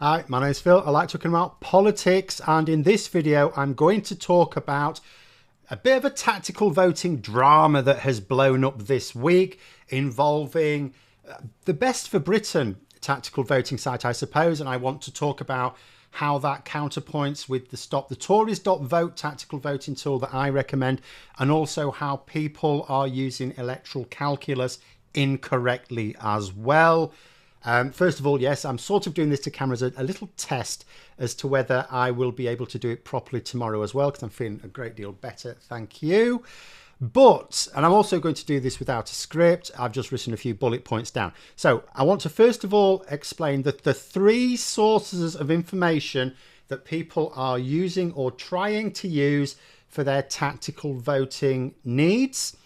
Hi, my name is Phil. I like talking about politics, and in this video I'm going to talk about a bit of a tactical voting drama that has blown up this week involving the Best for Britain tactical voting site, I suppose, and I want to talk about how that counterpoints with the stopthetories.vote tactical voting tool that I recommend, and also how people are using electoral calculus incorrectly as well. First of all, yes, I'm sort of doing this to camera as a little test as to whether I will be able to do it properly tomorrow as well, because I'm feeling a great deal better, thank you. But, and I'm also going to do this without a script, I've just written a few bullet points down. So I want to first of all explain that the three sources of information that people are using or trying to use for their tactical voting needs.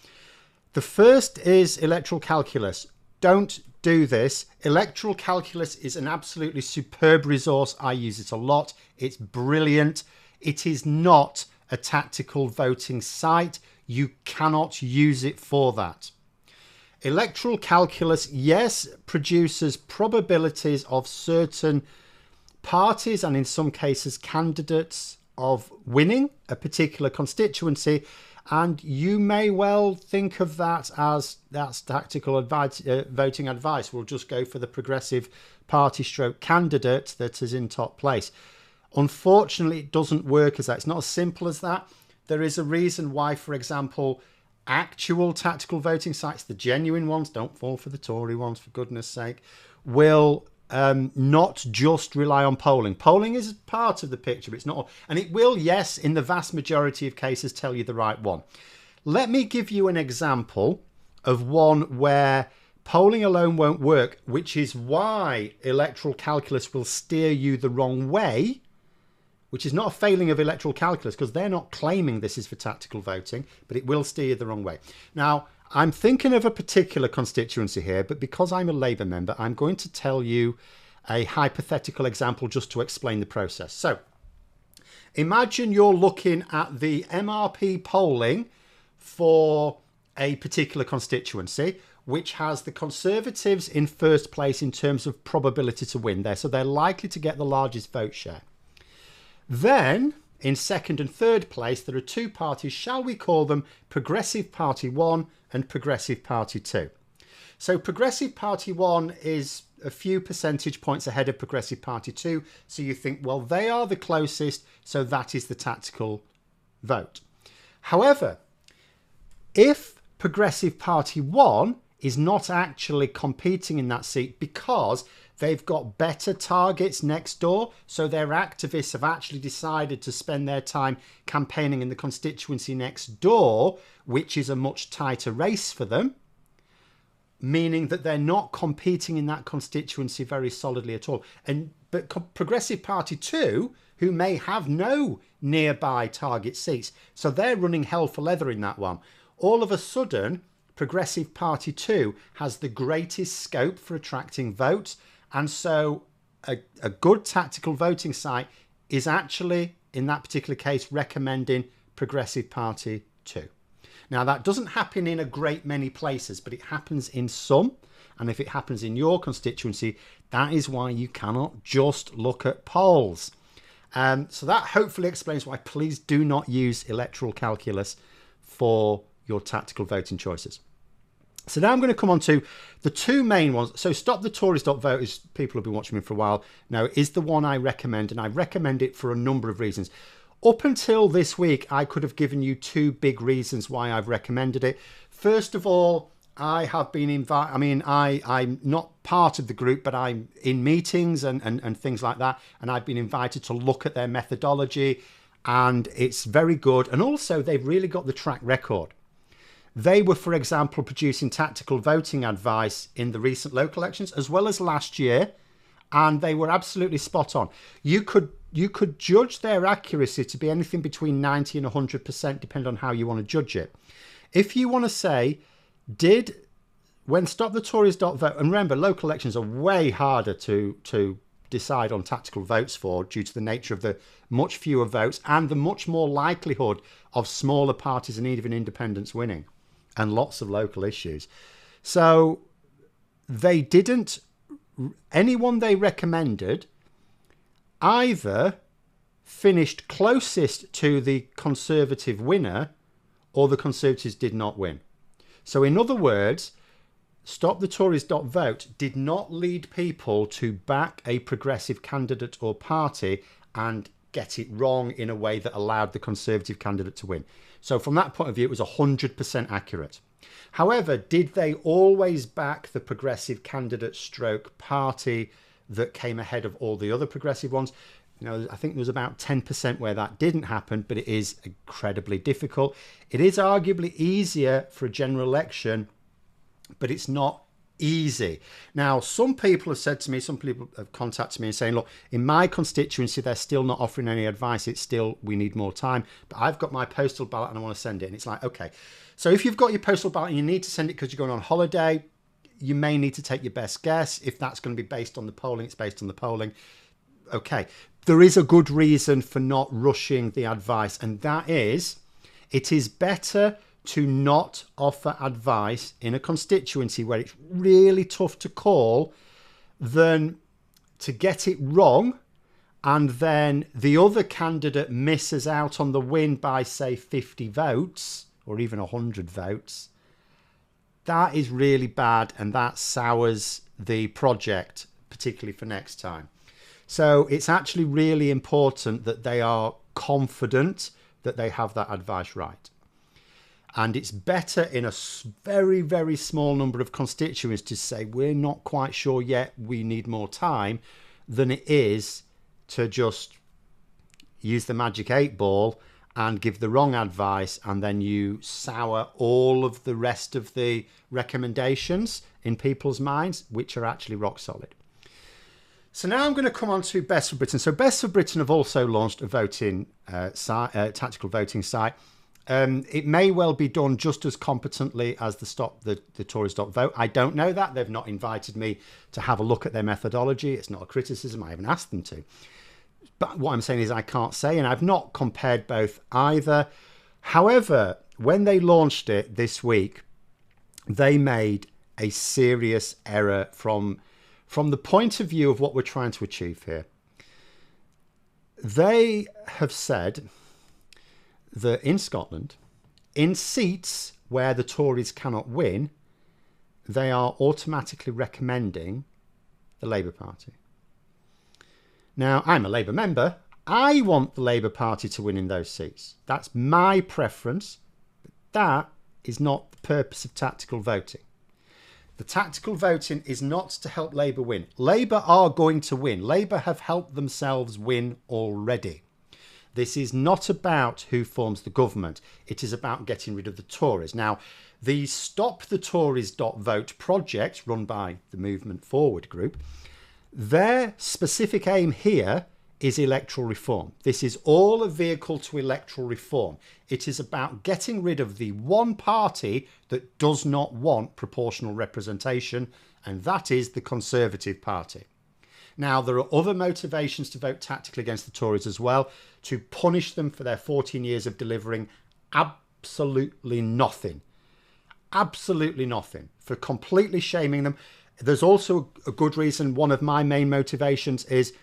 The first is electoral calculus. Don't do this. Electoral calculus is an absolutely superb resource. I use it a lot. It's brilliant. It is not a tactical voting site. You cannot use it for that. Electoral calculus, yes, produces probabilities of certain parties and in some cases candidates of winning a particular constituency. And you may well think of that as that's tactical advice, voting advice. We'll just go for the progressive party stroke candidate that is in top place. Unfortunately, it doesn't work as that. It's not as simple as that. There is a reason why, for example, actual tactical voting sites, the genuine ones, don't fall for the Tory ones, for goodness sake, will not just rely on polling. Polling is part of the picture, but it's not. And it will, yes, in the vast majority of cases, tell you the right one. Let me give you an example of one where polling alone won't work, which is why electoral calculus will steer you the wrong way, which is not a failing of electoral calculus because they're not claiming this is for tactical voting, but it will steer you the wrong way. Now, I'm thinking of a particular constituency here, but because I'm a Labour member, I'm going to tell you a hypothetical example just to explain the process. So imagine you're looking at the MRP polling for a particular constituency, which has the Conservatives in first place in terms of probability to win there. So they're likely to get the largest vote share. Then, in second and third place, there are two parties, shall we call them Progressive Party 1 and Progressive Party 2. So Progressive Party 1 is a few percentage points ahead of Progressive Party 2. So you think, well, they are the closest, so that is the tactical vote. However, if Progressive Party 1 is not actually competing in that seat because they've got better targets next door, so their activists have actually decided to spend their time campaigning in the constituency next door, which is a much tighter race for them, meaning that they're not competing in that constituency very solidly at all. But Progressive Party 2, who may have no nearby target seats, so they're running hell for leather in that one. All of a sudden, Progressive Party 2 has the greatest scope for attracting votes. And so a good tactical voting site is actually, in that particular case, recommending Progressive Party 2. Now, that doesn't happen in a great many places, but it happens in some. And if it happens in your constituency, that is why you cannot just look at polls. So that hopefully explains why please do not use electoral calculus for your tactical voting choices. So now I'm going to come on to the two main ones. So stopthetories.vote, is people have been watching me for a while now, is the one I recommend, and I recommend it for a number of reasons. Up until this week, I could have given you two big reasons why I've recommended it. First of all, I have been invited, I'm not part of the group, but I'm in meetings and things like that, and I've been invited to look at their methodology, and it's very good. And also, they've really got the track record. They were, for example, producing tactical voting advice in the recent local elections as well as last year, and they were absolutely spot on. You could judge their accuracy to be anything between 90 and 100%, depending on how you want to judge it. If you want to say, when stopthetories.vote, and remember, local elections are way harder to decide on tactical votes for due to the nature of the much fewer votes and the much more likelihood of smaller parties and even independents winning, and lots of local issues. So they didn't, anyone they recommended either finished closest to the Conservative winner or the Conservatives did not win. So in other words, stopthetories.vote did not lead people to back a progressive candidate or party and get it wrong in a way that allowed the Conservative candidate to win. So from that point of view, it was 100% accurate. However, did they always back the progressive candidate stroke party that came ahead of all the other progressive ones? You know, I think there was about 10% where that didn't happen, but it is incredibly difficult. It is arguably easier for a general election, but it's not easy. Now, some people have said to me, some people have contacted me and saying, look, in my constituency, they're still not offering any advice. It's still, we need more time. But I've got my postal ballot and I want to send it. And it's like, okay, so if you've got your postal ballot and you need to send it because you're going on holiday, you may need to take your best guess. If that's going to be based on the polling, it's based on the polling. Okay, there is a good reason for not rushing the advice, and that is it is better to not offer advice in a constituency where it's really tough to call than to get it wrong and then the other candidate misses out on the win by, say, 50 votes or even 100 votes. That is really bad, and that sours the project, particularly for next time. So it's actually really important that they are confident that they have that advice right. And it's better in a very, very small number of constituents to say, we're not quite sure yet, we need more time, than it is to just use the magic 8 ball and give the wrong advice, and then you sour all of the rest of the recommendations in people's minds, which are actually rock solid. So now I'm going to come on to Best for Britain. So Best for Britain have also launched a voting tactical voting site. It may well be done just as competently as the Tories.vote. I don't know that. They've not invited me to have a look at their methodology. It's not a criticism. I haven't asked them to. But what I'm saying is I can't say, and I've not compared both either. However, when they launched it this week, they made a serious error from the point of view of what we're trying to achieve here. They have said that in Scotland, in seats where the Tories cannot win, they are automatically recommending the Labour Party. Now, I'm a Labour member. I want the Labour Party to win in those seats. That's my preference. But that is not the purpose of tactical voting. The tactical voting is not to help Labour win. Labour are going to win. Labour have helped themselves win already. This is not about who forms the government. It is about getting rid of the Tories. Now, the stopthetories.vote project run by the Movement Forward group, their specific aim here is electoral reform. This is all a vehicle to electoral reform. It is about getting rid of the one party that does not want proportional representation, and that is the Conservative Party. Now, there are other motivations to vote tactically against the Tories as well, to punish them for their 14 years of delivering absolutely nothing. Absolutely nothing. For completely shaming them. There's also a good reason. One of my main motivations is,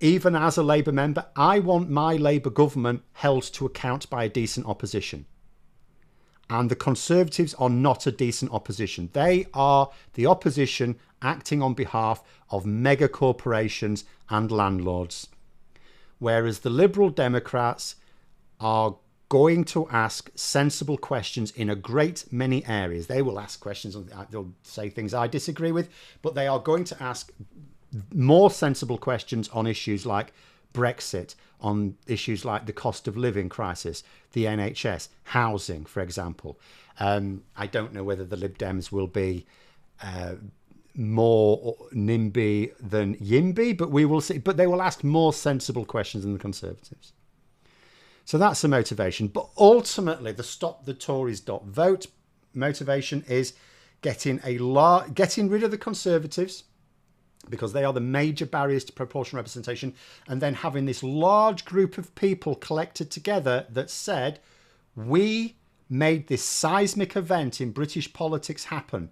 even as a Labour member, I want my Labour government held to account by a decent opposition. And the Conservatives are not a decent opposition. They are the opposition acting on behalf of mega corporations and landlords. Whereas the Liberal Democrats are going to ask sensible questions in a great many areas. They will ask questions, they'll say things I disagree with, but they are going to ask more sensible questions on issues like Brexit, on issues like the cost of living crisis, the NHS, housing, for example. I don't know whether the Lib Dems will be more NIMBY than YIMBY, but we will see. But they will ask more sensible questions than the Conservatives. So that's the motivation. But ultimately, the stopthetories.vote motivation is getting rid of the Conservatives, because they are the major barriers to proportional representation, and then having this large group of people collected together that said, we made this seismic event in British politics happen.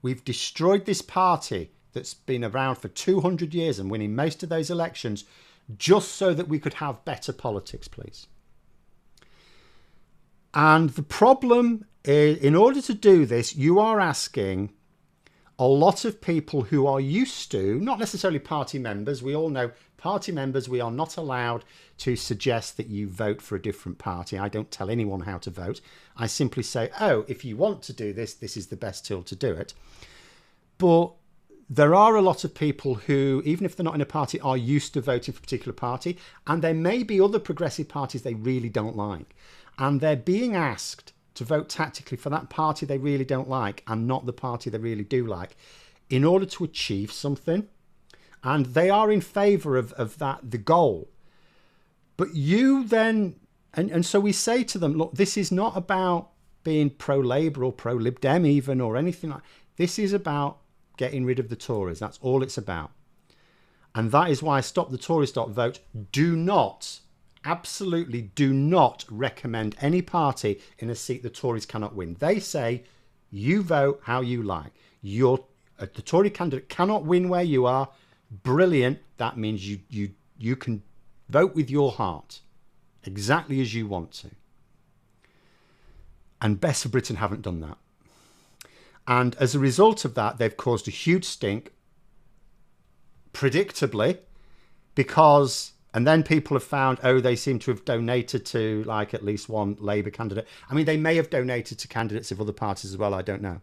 We've destroyed this party that's been around for 200 years and winning most of those elections. just so that we could have better politics, please. And the problem is, in order to do this, you are asking a lot of people who are used to, not necessarily party members, we all know party members, we are not allowed to suggest that you vote for a different party. I don't tell anyone how to vote. I simply say, oh, if you want to do this, this is the best tool to do it. But there are a lot of people who, even if they're not in a party, are used to voting for a particular party. And there may be other progressive parties they really don't like. And they're being asked to vote tactically for that party they really don't like and not the party they really do like in order to achieve something. And they are in favour of that, the goal. But you then, and so we say to them, look, this is not about being pro-Labour or pro-Lib Dem even or anything like that. This is about getting rid of the Tories. That's all it's about. And that is why stopthetories.vote do not, absolutely do not recommend any party in a seat the Tories cannot win. They say you vote how you like. The Tory candidate cannot win where you are. Brilliant. That means you can vote with your heart exactly as you want to. And Best for Britain haven't done that. And as a result of that, they've caused a huge stink, predictably, because, and then people have found, oh, they seem to have donated to like at least one Labour candidate. I mean, they may have donated to candidates of other parties as well. I don't know.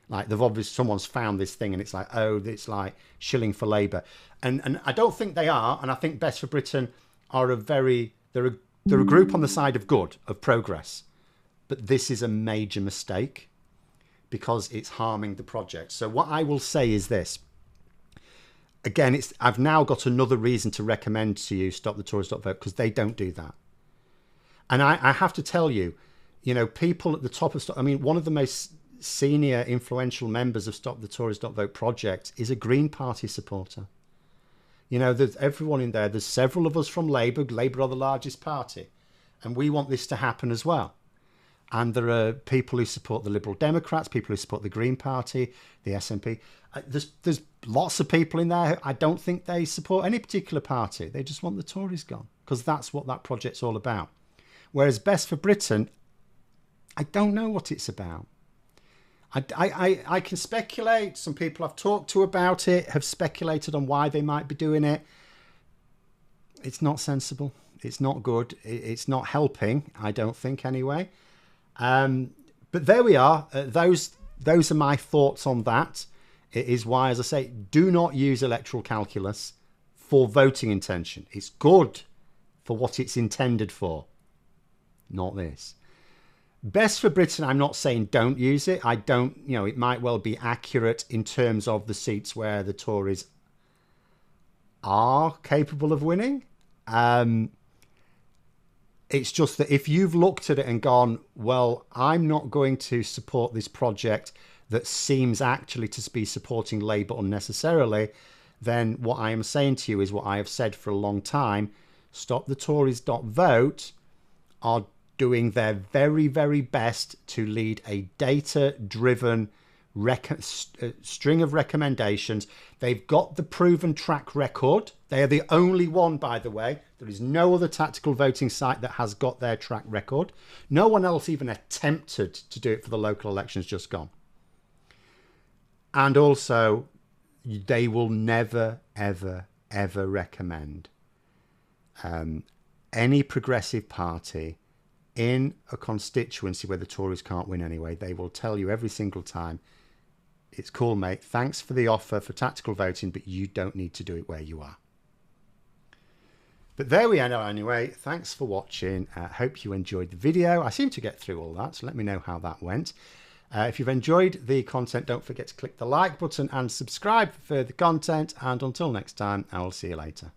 Like they've obviously, someone's found this thing and it's like, oh, it's like shilling for Labour. And I don't think they are. And I think Best for Britain are they're a group on the side of good, of progress. But this is a major mistake because it's harming the project. So what I will say is this. Again, I've now got another reason to recommend to you stopthetories.vote because they don't do that. And I have to tell you, people at the top of one of the most senior influential members of stopthetories.vote project is a Green Party supporter. There's everyone in there. There's several of us from Labour. Labour are the largest party. And we want this to happen as well. And there are people who support the Liberal Democrats, people who support the Green Party, the SNP. There's lots of people in there who I don't think they support any particular party. They just want the Tories gone because that's what that project's all about. Whereas Best for Britain, I don't know what it's about. I can speculate. Some people I've talked to about it have speculated on why they might be doing it. It's not sensible. It's not good. It's not helping, I don't think anyway. But there we are. Those are my thoughts on that. It is why, as I say, do not use electoral calculus for voting intention. It's good for what it's intended for, not this. Best for Britain, I'm not saying don't use it. I don't, it might well be accurate in terms of the seats where the Tories are capable of winning. It's just that if you've looked at it and gone, well, I'm not going to support this project that seems actually to be supporting Labour unnecessarily, then what I am saying to you is what I have said for a long time. Stopthetories.vote are doing their very, very best to lead a data-driven string of recommendations. They've got the proven track record. They are the only one, by the way. There is no other tactical voting site that has got their track record. No one else even attempted to do it for the local elections just gone. And also, they will never, ever, ever recommend any progressive party in a constituency where the Tories can't win anyway. They will tell you every single time, it's cool, mate. Thanks for the offer for tactical voting, but you don't need to do it where you are. But there we are anyway. Thanks for watching. Hope you enjoyed the video. I seem to get through all that, so let me know how that went. If you've enjoyed the content, don't forget to click the like button and subscribe for further content. And until next time, I will see you later.